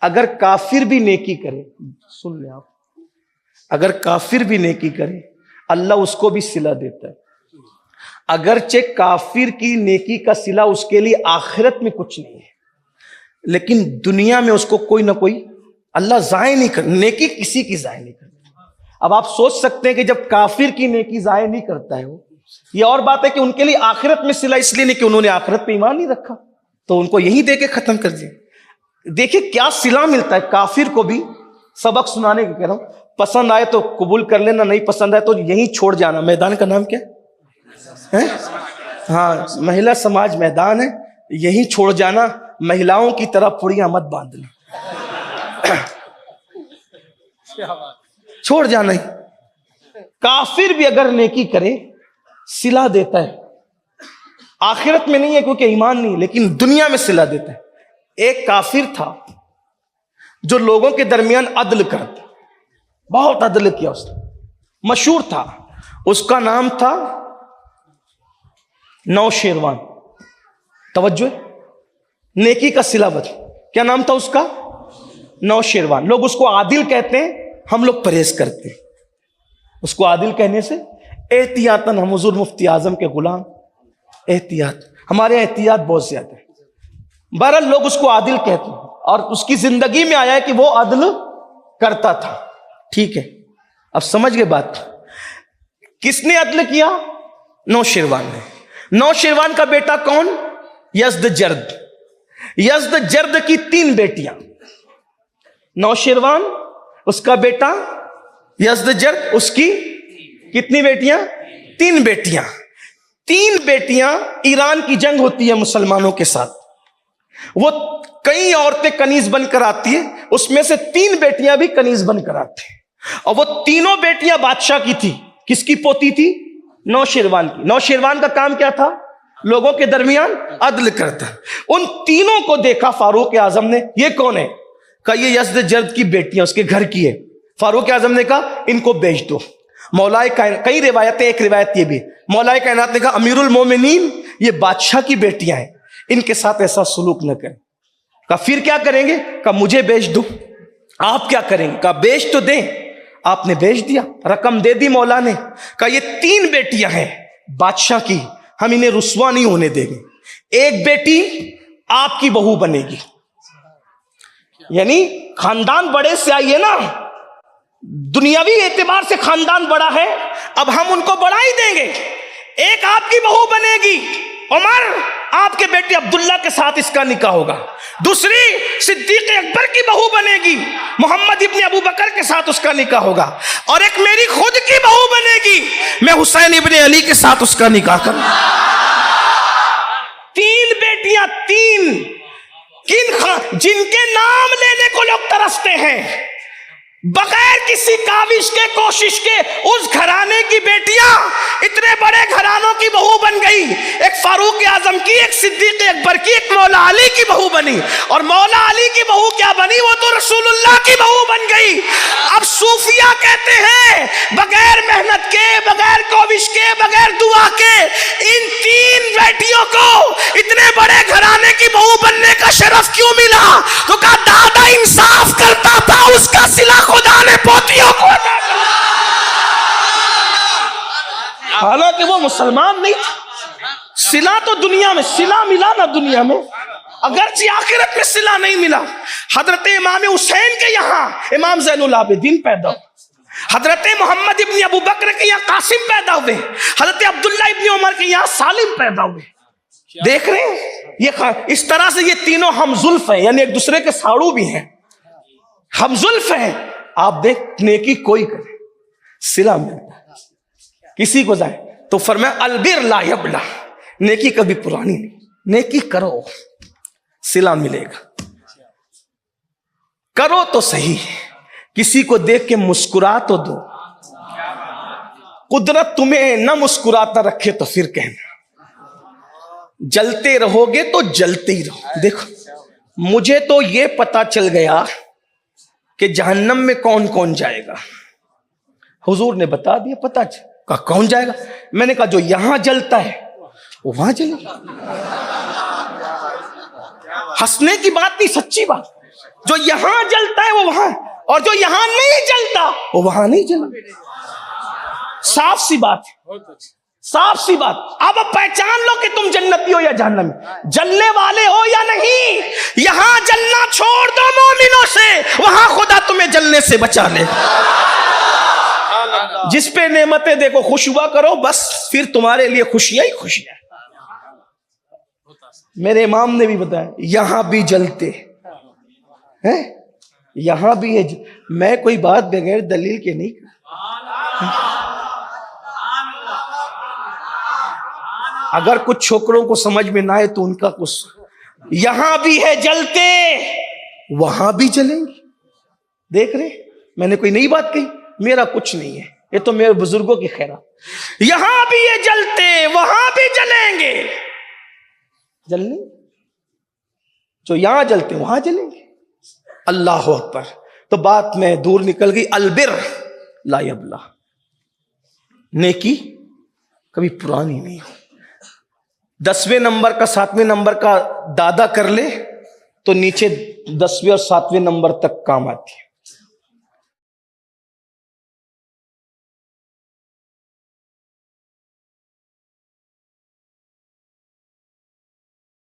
اگر کافر بھی نیکی کرے، سن لیں آپ، اگر کافر بھی نیکی کرے اللہ اس کو بھی صلہ دیتا ہے، اگرچہ کافر کی نیکی کا صلہ اس کے لیے آخرت میں کچھ نہیں ہے، لیکن دنیا میں اس کو کوئی نہ کوئی اللہ ضائع نہیں کر، نیکی کسی کی ضائع نہیں کرتا۔ اب آپ سوچ سکتے ہیں کہ جب کافر کی نیکی ضائع نہیں کرتا ہے وہ، یہ اور بات ہے کہ ان کے لیے آخرت میں صلہ اس لیے نہیں کہ انہوں نے آخرت پہ ایمان نہیں رکھا، تو ان کو یہی دے کے ختم کر دیا۔ دیکھیں کیا صلہ ملتا ہے کافر کو بھی۔ سبق سنانے کے کہہ رہا ہوں، پسند آئے تو قبول کر لینا، نہیں پسند آئے تو یہیں چھوڑ جانا۔ میدان کا نام کیا ہے؟ ہاں، مہیلا سماج میدان ہے، یہیں چھوڑ جانا، مہیلاؤں کی طرح پڑیاں مت باندھنا، چھوڑ جانا ہی۔ کافر بھی اگر نیکی کرے صلہ دیتا ہے، آخرت میں نہیں ہے کیونکہ ایمان نہیں، لیکن دنیا میں صلہ دیتا ہے۔ ایک کافر تھا جو لوگوں کے درمیان عدل کرتا، بہت عدل کیا اس نے، مشہور تھا، اس کا نام تھا نوشیروان۔ توجہ، نیکی کا صلہ بتا، کیا نام تھا اس کا؟ نوشیروان۔ لوگ اس کو عادل کہتے ہیں، ہم لوگ پرہیز کرتے ہیں اس کو عادل کہنے سے، احتیاطاً ہم حضور مفتی اعظم کے غلام، احتیاط، ہمارے احتیاط بہت زیادہ ہے۔ بہرحال لوگ اس کو عادل کہتے ہیں، اور اس کی زندگی میں آیا ہے کہ وہ عدل کرتا تھا۔ ٹھیک ہے، اب سمجھ گئے بات۔ کس نے عدل کیا؟ نوشیروان نے۔ نوشیروان کا بیٹا کون؟ یزدجرد۔ یزدجرد کی 3 بیٹیاں، نوشیروان، اس کا بیٹا یزدجرد، اس کی کتنی بیٹیاں؟ 3 بیٹیاں۔ 3 بیٹیاں، ایران کی جنگ ہوتی ہے مسلمانوں کے ساتھ، وہ کئی عورتیں کنیز بن کر آتی ہیں، اس میں سے 3 بیٹیاں بھی کنیز بن کر آتی ہیں، اور وہ تینوں بیٹیاں بادشاہ کی تھی۔ کس کی پوتی تھی؟ نوشیروان کی۔ نوشیروان کا کام کیا تھا؟ لوگوں کے درمیان عدل کرتا۔ ان تینوں کو دیکھا فاروق اعظم نے، یہ کون ہے؟ کہا یہ یزدجرد کی بیٹیاں، اس کے گھر کی ہے۔ فاروق اعظم نے کہا ان کو بیچ دو۔ مولا کائنات، کئی روایتیں، ایک روایت یہ بھی، مولا کائنات نے کہا امیر المومنین یہ بادشاہ کی بیٹیاں ہیں، ان کے ساتھ ایسا سلوک نہ کریں۔ کہا پھر کیا کریں گے؟ کہا مجھے بیچ دو۔ آپ کیا کریں گے؟ کہا بیچ تو دیں۔ آپ نے بیچ دیا، رقم دے دی مولا نے۔ کہا یہ 3 بیٹیاں ہیں بادشاہ کی، ہم انہیں رسوا نہیں ہونے دیں گے، ایک بیٹی آپ کی بہو بنے گی۔ یعنی خاندان بڑے سے آئیے نا، دنیاوی اعتبار سے خاندان بڑا ہے، اب ہم ان کو بڑھا ہی دیں گے۔ ایک آپ کی بہو بنے گی عمر، آپ کے بیٹے عبداللہ کے ساتھ اس کا نکاح ہوگا۔ دوسری صدیق اکبر کی بہو بنے گی، محمد ابن ابو بکر کے ساتھ اس کا نکاح ہوگا۔ اور ایک میری خود کی بہو بنے گی، میں حسین ابن علی کے ساتھ اس کا نکاح کروں۔ 3 بیٹیاں، 3 جن کے نام لینے کو لوگ ترستے ہیں، بغیر کسی کاوش کے، کوشش کے، اس گھرانے کی بیٹیاں اتنے بڑے گھرانوں کی بہو بن گئی۔ ایک فاروق اعظم کی، ایک صدیق اکبر کی، ایک مولا علی کی بہو بنی، اور مولا علی کی بہو کیا بنی؟ وہ تو رسول اللہ کی بہو بن گئی۔ اب صوفیہ کہتے ہیں بغیر محنت کے، بغیر کوشش کے، بغیر دعا کے ان 3 بیٹیوں کو اتنے بڑے گھرانے کی بہو بننے کا شرف کیوں ملا؟ تو کہا دادا انصاف کرتا تھا، اس کا صلہ خدا نے پوتیوں کو عطا کیا۔ حالانکہ وہ مسلمان نہیں تھا۔ صلہ تو دنیا میں صلہ ملا نا، دنیا میں، اگرچہ آخرت میں صلہ نہیں ملا۔ حضرت امام حسین کے یہاں امام زین العابدین پیدا ہوئے، حضرت محمد ابن ابو بکر کے یہاں قاسم پیدا ہوئے، حضرت عبداللہ ابن عمر کے یہاں سالم پیدا ہوئے۔ دیکھ رہے ہیں یہ اس طرح سے یہ تینوں ہم زلف ہیں، یعنی ایک دوسرے کے ساڑو بھی ہیں، ہم زلف ہیں۔ آپ دیکھ نیکی کوئی کرے صلہ ملتا ہے، کسی کو جائے تو فرمایا البر لا یبلا، نیکی کبھی پرانی نہیں، نیکی کرو صلہ ملے گا، کرو تو صحیح، کسی کو دیکھ کے مسکرا تو دو، قدرت تمہیں نہ مسکراتا رکھے تو پھر کہنا، جلتے رہو گے تو جلتے ہی رہو۔ دیکھو مجھے تو یہ پتا چل گیا کہ جہنم میں کون کون جائے گا، حضور نے بتا دیا، پتا کہا کون جائے گا؟ میں نے کہا جو یہاں جلتا ہے وہ وہاں جلے گا۔ ہنسنے کی بات نہیں، سچی بات، جو یہاں جلتا ہے وہ وہاں، اور جو یہاں نہیں جلتا وہ وہاں نہیں جلتا. صاف سی بات ہے، صاف سی بات. اب پہچان لو کہ تم جنتی ہو یا جہنمی، جلنے والے ہو یا نہیں. یہاں جلنا چھوڑ دو مومنوں سے، وہاں خدا تمہیں جلنے سے بچا لے. جس پہ نعمتیں دیکھو خوش ہوا کرو، بس پھر تمہارے لیے خوشیاں ہی خوشیاں. میرے امام نے بھی بتایا یہاں بھی جلتے ہیں، یہاں بھی ہے. میں کوئی بات بغیر دلیل کے نہیں کرتا. اگر کچھ چھوکروں کو سمجھ میں نہ آئے تو ان کا کچھ، یہاں بھی ہے جلتے وہاں بھی جلیں گے. دیکھ رہے میں نے کوئی نئی بات کہی، میرا کچھ نہیں ہے، یہ تو میرے بزرگوں کی خیرات. یہاں بھی یہ جلتے وہاں بھی جلیں گے. جلنے جو یہاں جلتے وہاں جلیں گے. اللہ اکبر. تو بات میں دور نکل گئی. البر لا یبلا، نیکی کبھی پرانی نہیں ہو. 10ویں نمبر کا 7ویں نمبر کا دادا کر لے تو نیچے 10ویں اور 7ویں نمبر تک کام آتی ہے.